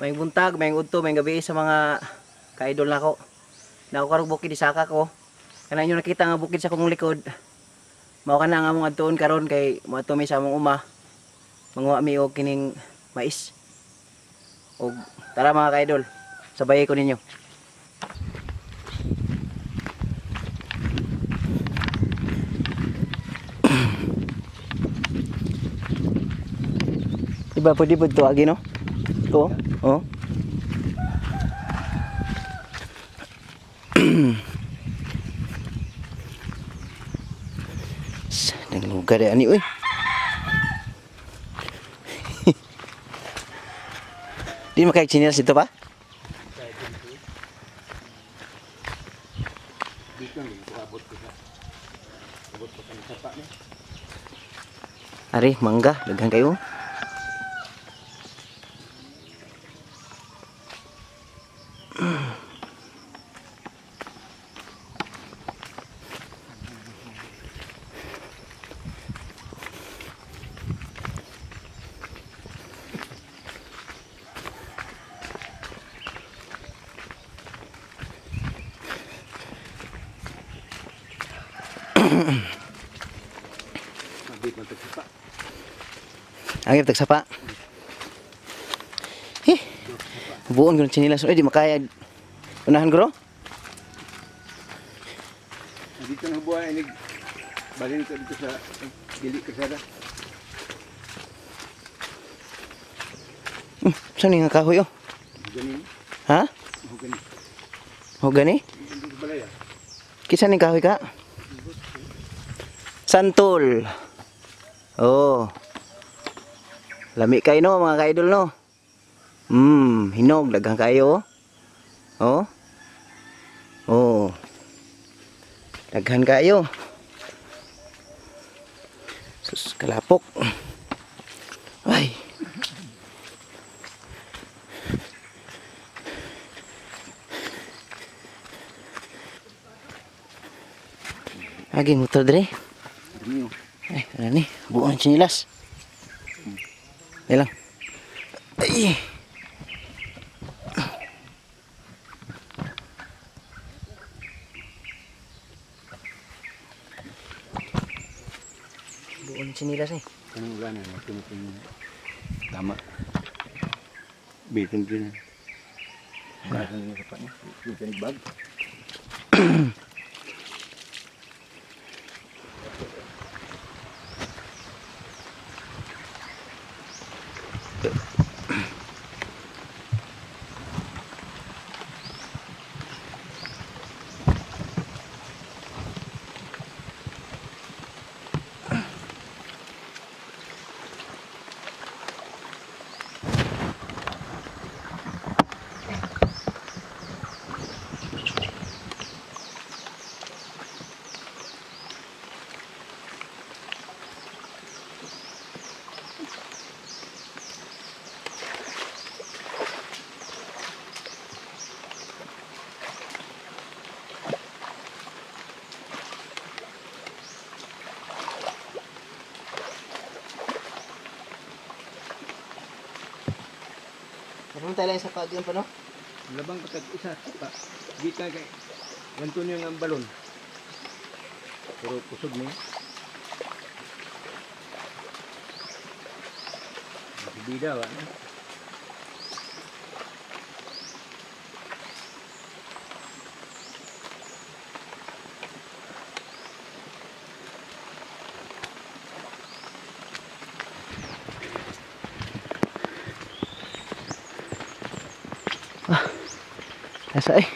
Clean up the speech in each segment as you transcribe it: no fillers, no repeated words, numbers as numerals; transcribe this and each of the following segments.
May buntag, may udto, may gabi sa mga ka-idol nako. Nako karong bukid isaka ko. Kana inyo nakita nga bukid sa kong likod. Mao kana nga among adtuon karon kay moadto mi sa among uma. Manguha mi og kining mais. Og tara mga ka-idol, sabay ko ninyo. Diba pwede po ito agi no? Ito, oh. Nang lugar ya ani, uy. Di makaya chinelas dito pa? Ari, mangga, daghan kayo. Agip tagsapa. Buon ko ng chinilas. Di makaya. Unahan ko ro? Dito na buhay. Balin ko dito sa dili kasada. Saan yung kahoy oh? Gani. Ha? Gani. O gani? Balaya. Kisa ni kahoy ka? Santol. Oh. Lami kayo no mga ka-idol no. Hinog daghang kayo. Oh. Oh. Daghan kayo. Sus kalapok. Ay. Lagi motor dre. Ay, ano ni? Buong chinilas. Yan lang. Ay. Buong chinilas eh. Kanang ulan na tama. Bitin din. Basan ni sa niya. Bitin bag. Meron tayo lang sa pagyan pa no? Labang patag isa pa. Gita kay ganto niya ang balon. Pero kusog mo. Bida wa. Nasa eh.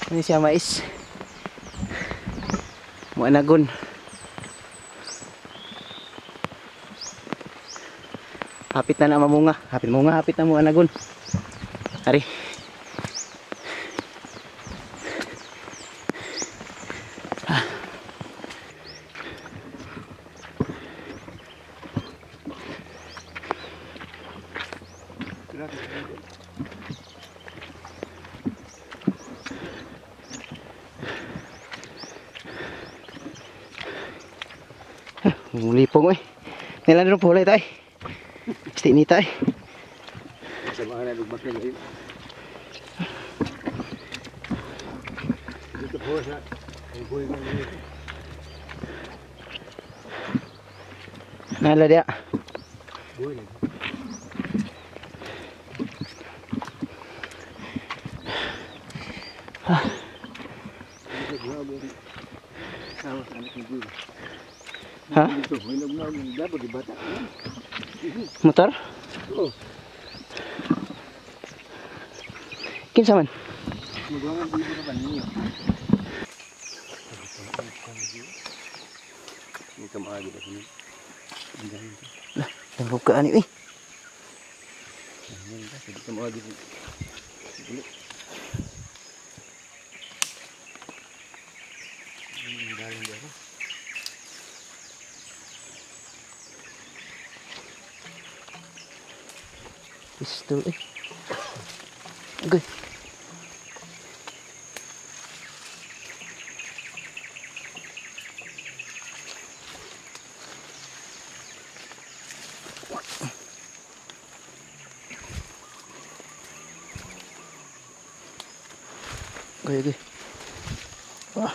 Ini siya mais. Muanagon. Hapit na mamunga. Hapit na muanagon. Ari. Mulipong eh. Nilan rin pulay tayo. Pasti ni tayo. Sa mga nalugmak na rin. Dito po sa ang buhay ng dito. Nala dia. Buhay na. Dito grabe. Sama sa anak ng buhay. Ha? Dito, may nagnaw ng dabo di bata. Motor? Oo. Kinsa man? Magawangan dito na ba ninyo? Hindi ka maagi na sini. Yang buka ni eh. Hindi ka maagi sini. Dalang dia. Pistol eh. Okay. Okay. Wah.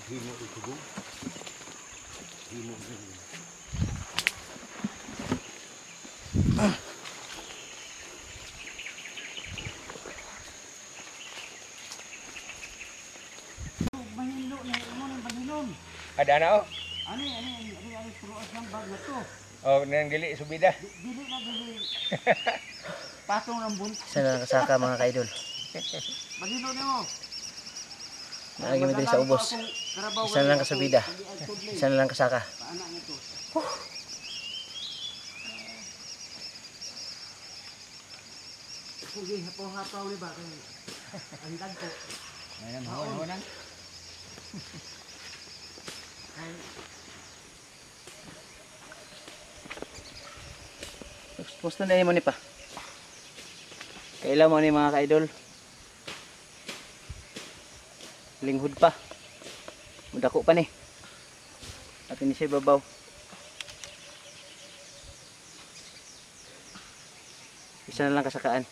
Himo ito po. Himo ito. Ada na oh. Ani turuas ng bag na to. Oh, nang dili subida. Dili na dili. Patong ng buntis. Isa na lang kasaka mga kaidol. Malino nimo. Lagi mo din sa ubos. Isa na lang kasubida. Isa na lang kasaka. Anak nito. Sige, hapaw-hapaw ni ba kay andag ko. Ayun, haon-haonan. Posto na mo ni pa. Kailan mo ni mga kaidol. Linghod pa. Mudako pa ni. At ini siya babaw. Isa na lang kasakaan.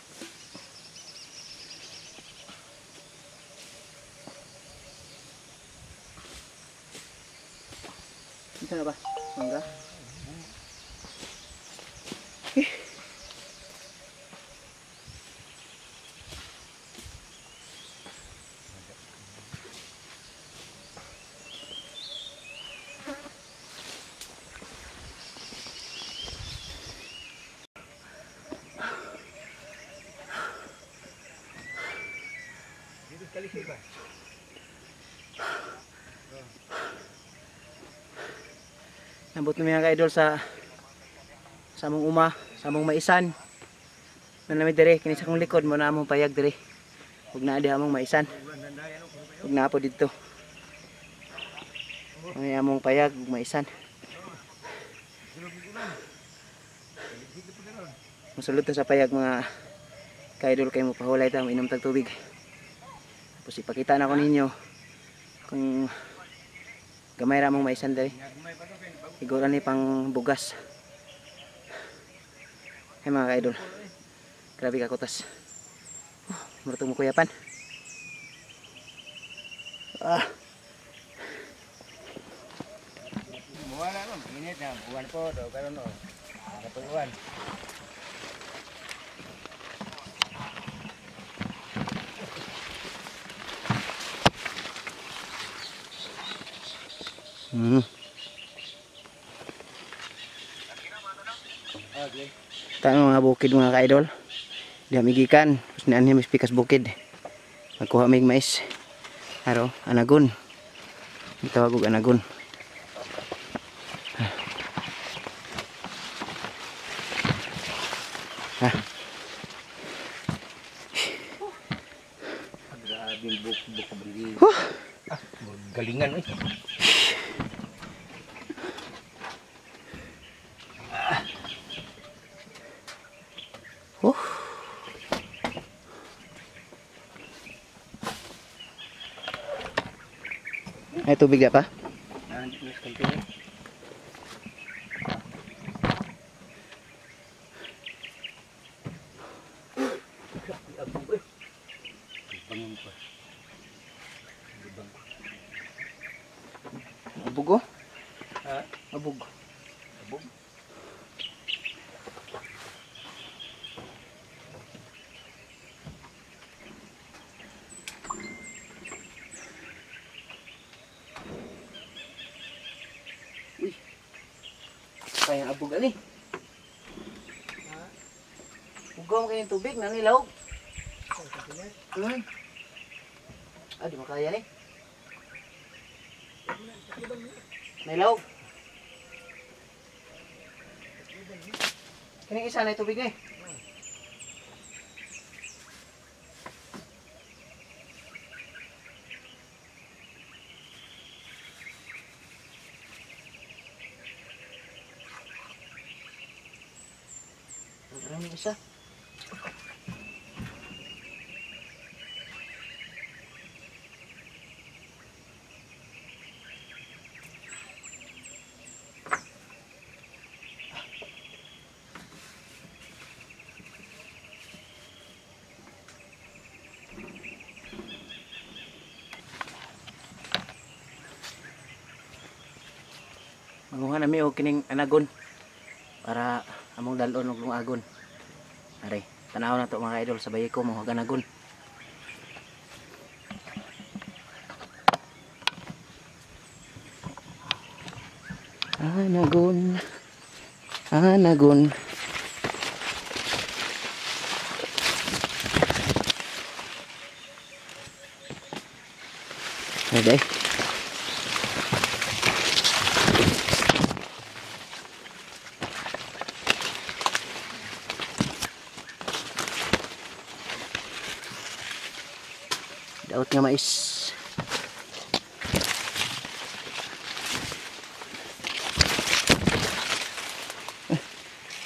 Isa na ba? Mangga? Dito kalisay ba? Nabot na mga ka-idol sa among uma, sa among maisan. Nanami dire kini sa akong likod mo na among payag dire. Ug naa di among maisan. Ug naa po didto. Ang among payag ug maisan. Musulod ta sa payag mga ka-idol kay mo pahulay ta mainom tag tubig. Tapos ipakita na ko ninyo kung gamay ra mong maisan dire. Siguro ni pang bugas. Hey mga ka-idol. Grabe ka kutas. Marutong mo kuyapan. Muwala ron, init na. Buwan po, daw karon no. Nakatuan. Okay. Tano mga bukid mga ka-idol. Diha migikan, tapos nian niya pikas bukid. Magkuha mig mais. Aro, anagon. Itawag og anagon. Grabe buk bili. Galingan eh. May tubig na pa? Nandito sa kantin. Bangon pa. Abog oh. Ha? Abog. Abog. Kaya abog ani. Ugaw mo kayong tubig, nanilaw. Di makaya ni. Nilaw. Kini isa na yung tubig ni. Maraming isa. Manguha nami og kining anagon para among dalon og agon. Are, tanaw na to mga idol sa bayi ko mga anagon. Anagon. Anagon. Ada. Daot nga mais.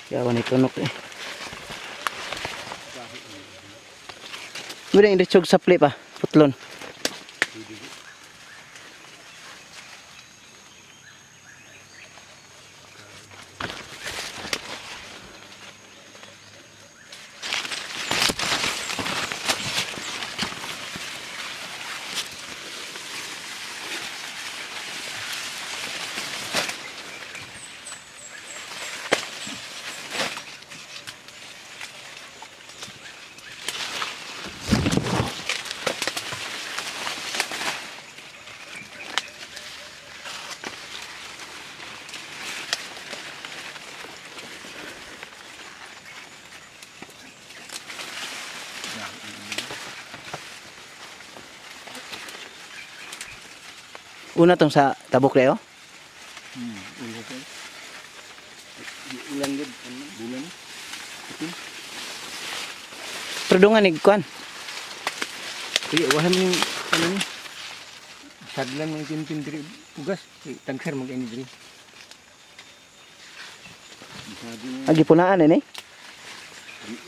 Yawan ito nok eh. Muna yung ritsog sapli pa, putlon. Una tong sa tabok leo. Ulan gud, bulan. Perdungan ni kuan. Kaya wahan yung ano ni. Sadlan mga tintin diri pugas, tagsar mag ini diri. Agi punaan ini.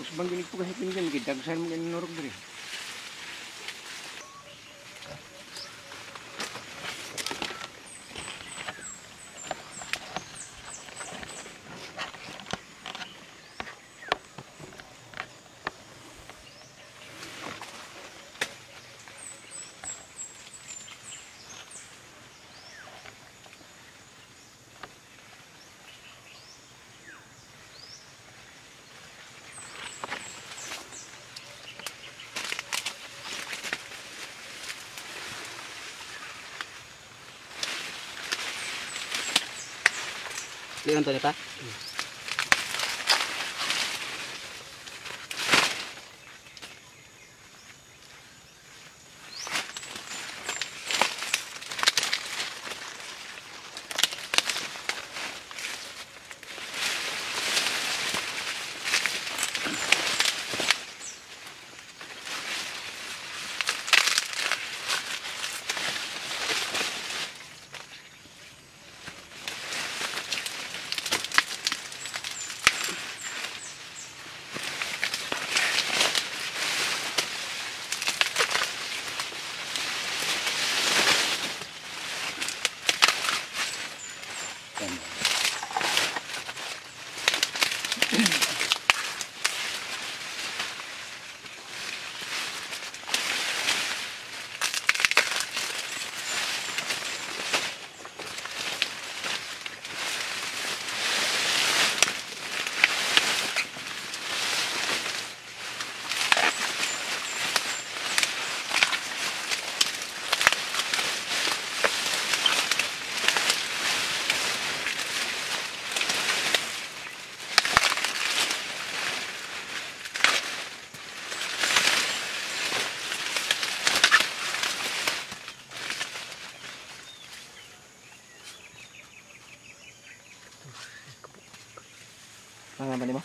Usbang gini pugas tintin gid tagsar mag ini norog diri. Liyon to ni pa. naman mo?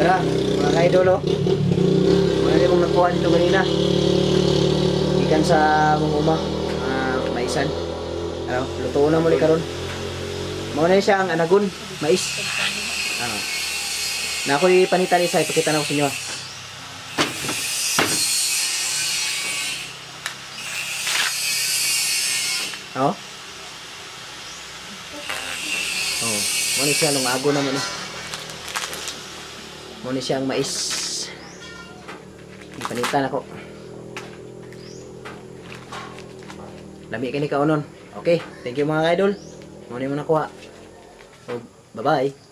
Tara, mga ka-idol, oh. Wala mong nakuha dito kanina. Ikan sa mong uma, maisan. Ano, luto na muli karon. Mao na siya ang anagon, mais. Ano. Na ako'y panitan isa, ipakita na ko sa inyo. Oh. Oh, mao ni siya nung ago naman eh. Muna siyang mais. Panitan ako. Lami ka ni kaunon. Okay, thank you mga idol. Muna mo nakuha. So, bye-bye.